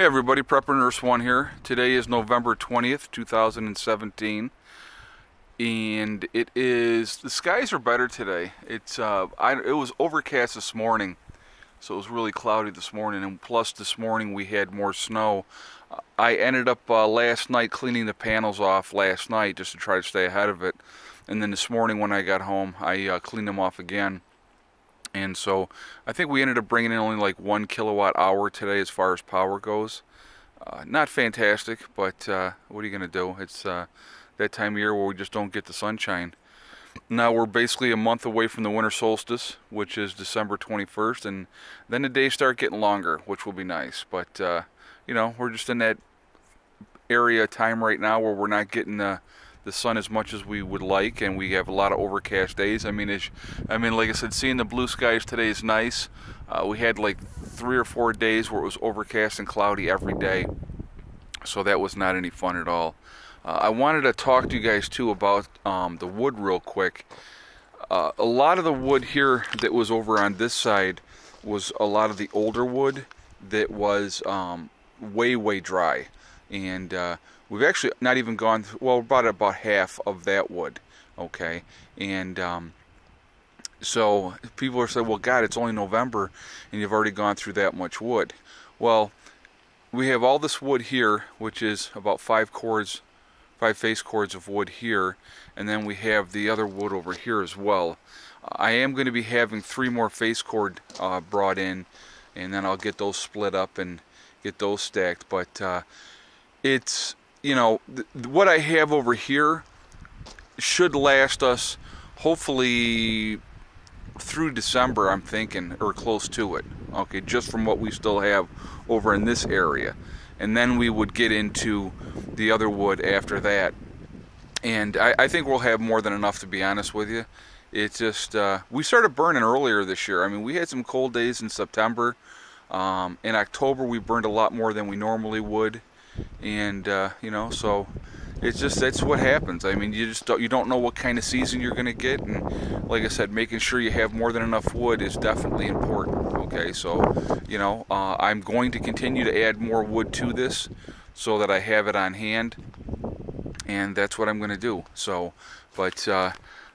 Hey everybody, Prepper Nurse 1 here. Today is November 20th, 2017, and the skies are better today. It was overcast this morning, so it was really cloudy this morning, and plus this morning we had more snow. I ended up last night cleaning the panels off last night just to try to stay ahead of it, and then this morning when I got home I cleaned them off again. And so I think we ended up bringing in only like 1 kilowatt hour today as far as power goes. Not fantastic, but what are you going to do? It's that time of year where we just don't get the sunshine. Now we're basically a month away from the winter solstice, which is December 21st, and then the days start getting longer, which will be nice. But you know, we're just in that area of time right now where we're not getting the sun as much as we would like, and we have a lot of overcast days. I mean, like I said, seeing the blue skies today is nice. We had like 3 or 4 days where it was overcast and cloudy every day, so that was not any fun at all. I wanted to talk to you guys too about the wood real quick. A lot of the wood here that was over on this side was a lot of the older wood that was way dry, and we've actually not even gone through, well, about half of that wood, okay? And so people are saying, well, God, it's only November and you've already gone through that much wood. Well, we have all this wood here, which is about 5 face cords of wood here, and then we have the other wood over here as well. I am going to be having 3 more face cord brought in, and then I'll get those split up and get those stacked. But it's, you know, what I have over here should last us hopefully through December, I'm thinking, or close to it, okay, just from what we still have over in this area. And then we would get into the other wood after that, and I think we'll have more than enough, to be honest with you. It's just we started burning earlier this year. I mean, we had some cold days in September. In October we burned a lot more than we normally would, and you know, so it's just, that's what happens. I mean, you don't know what kind of season you're going to get, and like I said, making sure you have more than enough wood is definitely important. Okay, so you know, I'm going to continue to add more wood to this so that I have it on hand, and that's what I'm going to do. So, but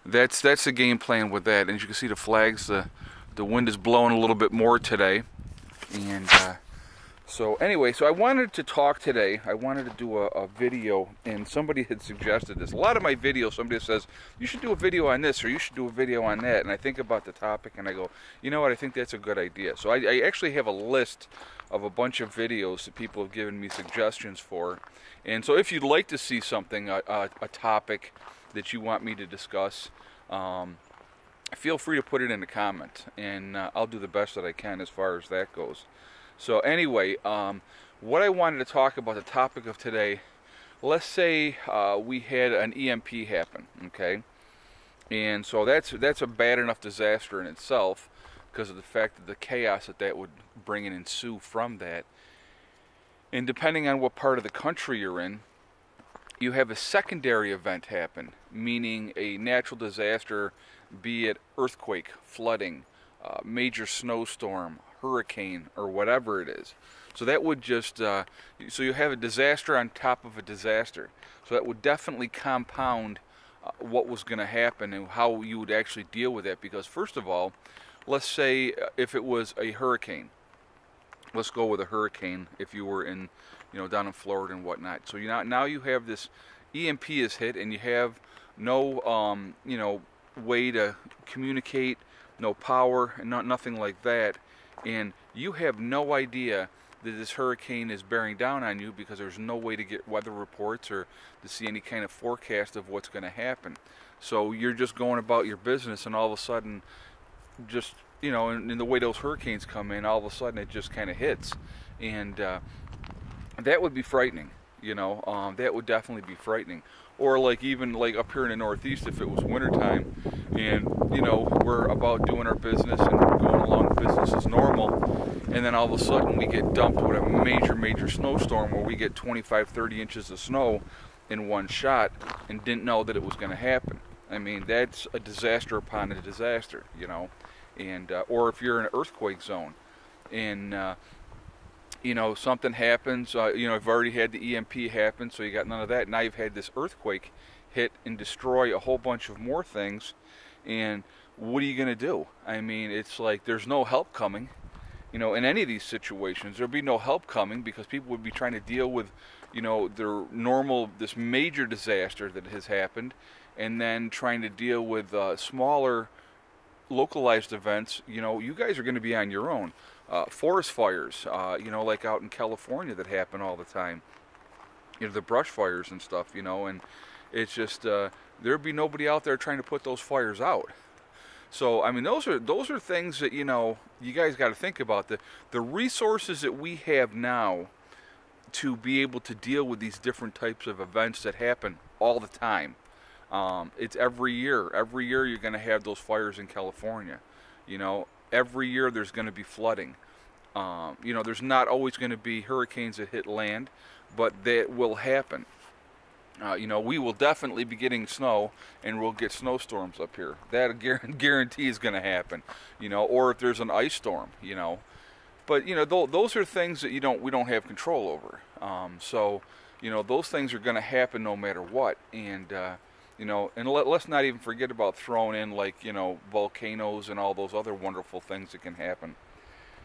that's the game plan with that. And as you can see, the flags, the wind is blowing a little bit more today, and so anyway, so I wanted to talk today. I wanted to do a video, and somebody had suggested this. A lot of my videos, somebody says, you should do a video on this, or you should do a video on that. And I think about the topic, and I go, you know what, I think that's a good idea. So I actually have a list of a bunch of videos that people have given me suggestions for. And so if you'd like to see something, a topic that you want me to discuss, feel free to put it in the comment, and I'll do the best that I can as far as that goes. So anyway, what I wanted to talk about, the topic of today, let's say we had an EMP happen, okay? And so that's a bad enough disaster in itself, because of the fact that the chaos that would bring and ensue from that. And depending on what part of the country you're in, you have a secondary event happen, meaning a natural disaster, be it earthquake, flooding, major snowstorm, hurricane, or whatever it is. So that would just, so you have a disaster on top of a disaster. So that would definitely compound what was going to happen and how you would actually deal with that. Because first of all, let's say if it was a hurricane. Let's go with a hurricane if you were in, you know, down in Florida and whatnot. So now you have this EMP is hit, and you have no, you know, way to communicate, no power, and nothing like that. And you have no idea that this hurricane is bearing down on you, because there's no way to get weather reports or to see any kind of forecast of what's going to happen. So you're just going about your business, and all of a sudden, just, you know, in the way those hurricanes come in, all of a sudden it just kind of hits. And that would be frightening, you know, that would definitely be frightening. Or like even like up here in the Northeast, if it was wintertime and, you know, we're about doing our business and going along business as normal, and then all of a sudden we get dumped with a major snowstorm where we get 25-30 inches of snow in one shot and didn't know that it was going to happen. I mean, that's a disaster upon a disaster, you know. And or if you're in an earthquake zone, and something happens. You've already had the EMP happen, so you got none of that. Now you've had this earthquake hit and destroy a whole bunch of more things, and what are you going to do? I mean, it's like there's no help coming. In any of these situations, there'd be no help coming because people would be trying to deal with, this major disaster that has happened, and then trying to deal with smaller, localized events. You guys are going to be on your own. Forest fires, like out in California that happen all the time. The brush fires and stuff, and it's just there'd be nobody out there trying to put those fires out. So I mean, those are things that you guys got to think about. The resources that we have now to be able to deal with these different types of events that happen all the time. It's every year. Every year you're going to have those fires in California. Every year there's going to be flooding. There's not always going to be hurricanes that hit land, but that will happen. We will definitely be getting snow, and we'll get snowstorms up here. That guarantee is going to happen. Or if there's an ice storm. But those are things that we don't have control over. So those things are going to happen no matter what. And and let's not even forget about throwing in like volcanoes and all those other wonderful things that can happen.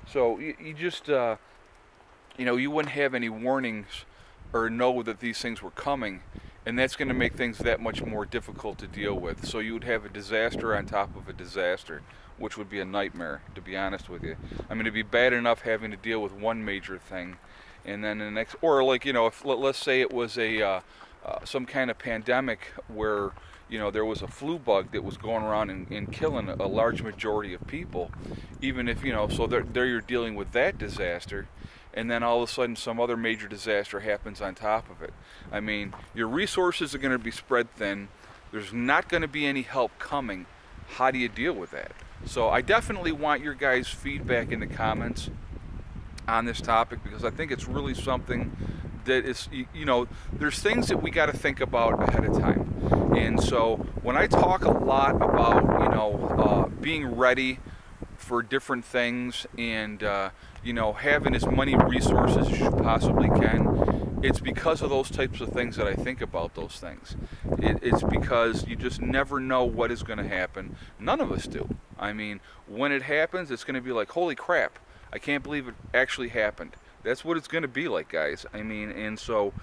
So you just you wouldn't have any warnings or know that these things were coming, and that's going to make things that much more difficult to deal with. So you would have a disaster on top of a disaster, which would be a nightmare, to be honest with you. I mean, it'd be bad enough having to deal with one major thing, and then the next, or like if let's say it was a some kind of pandemic where there was a flu bug that was going around and killing a large majority of people, even if so there you're dealing with that disaster, and then all of a sudden some other major disaster happens on top of it. I mean, your resources are going to be spread thin. There's not going to be any help coming. How do you deal with that? So I definitely want your guys' feedback in the comments on this topic, because I think it's really something that is, there's things that we got to think about ahead of time. And so when I talk a lot about, being ready for different things and, having as many resources as you possibly can, it's because of those types of things that I think about those things. It's because you just never know what is going to happen. None of us do. I mean, when it happens, it's going to be like, holy crap, I can't believe it actually happened. That's what it's going to be like, guys. I mean, and so,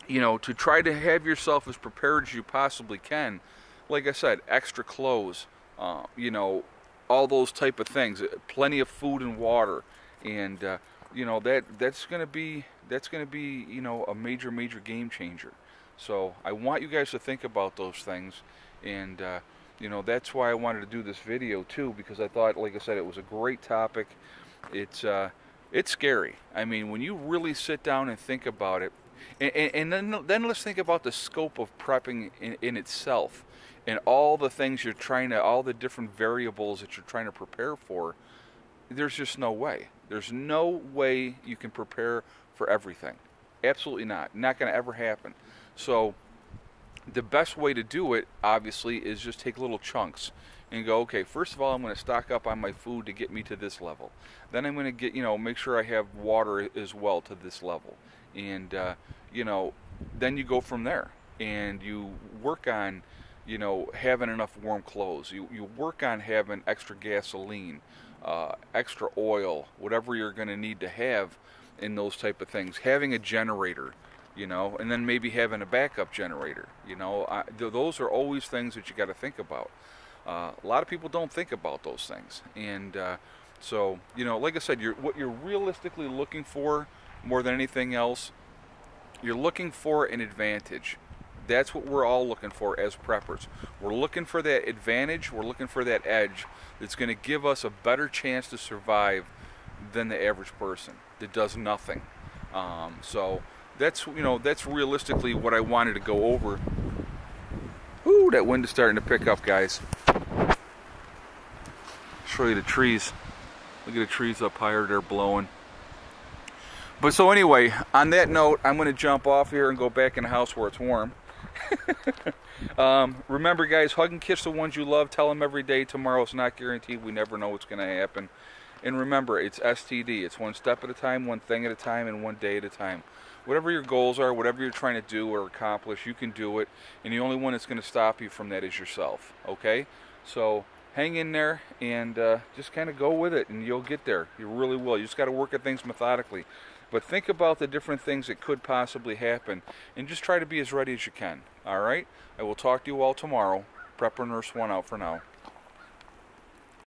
to try to have yourself as prepared as you possibly can, like I said, extra clothes, all those type of things, plenty of food and water, and that's going to be a major game changer. So I want you guys to think about those things, and that's why I wanted to do this video too, because I thought, like I said, it was a great topic. It's scary. I mean, when you really sit down and think about it, and then let's think about the scope of prepping in itself, and all the things you're all the different variables that you're trying to prepare for. There's just no way. There's no way you can prepare for everything. Absolutely not. Not going to ever happen. So the best way to do it, obviously, is just take little chunks and go, okay, first of all, I'm going to stock up on my food to get me to this level. Then I'm going to get, make sure I have water as well to this level. And, then you go from there. And you work on, having enough warm clothes. You work on having extra gasoline, extra oil, whatever you're going to need to have in those type of things. Having a generator, and then maybe having a backup generator. Those are always things that you got to think about. A lot of people don't think about those things, and so like I said, what you're realistically looking for more than anything else, you're looking for an advantage. That's what we're all looking for as preppers. We're looking for that advantage. We're looking for that edge that's going to give us a better chance to survive than the average person that does nothing. So that's that's realistically what I wanted to go over. Ooh, that wind is starting to pick up, guys. Show you the trees. Look at the trees up higher, they're blowing. But so anyway, on that note, I'm going to jump off here and go back in the house where it's warm. Remember, guys, hug and kiss the ones you love. Tell them every day tomorrow's not guaranteed. We never know what's going to happen. And remember, it's STD. It's one step at a time, one thing at a time, and one day at a time. Whatever your goals are, whatever you're trying to do or accomplish, you can do it. And the only one that's going to stop you from that is yourself. Okay? So hang in there and just kind of go with it, and you'll get there. You really will. You just got to work at things methodically. But think about the different things that could possibly happen, and just try to be as ready as you can. All right? I will talk to you all tomorrow. Prepper Nurse 1 out for now.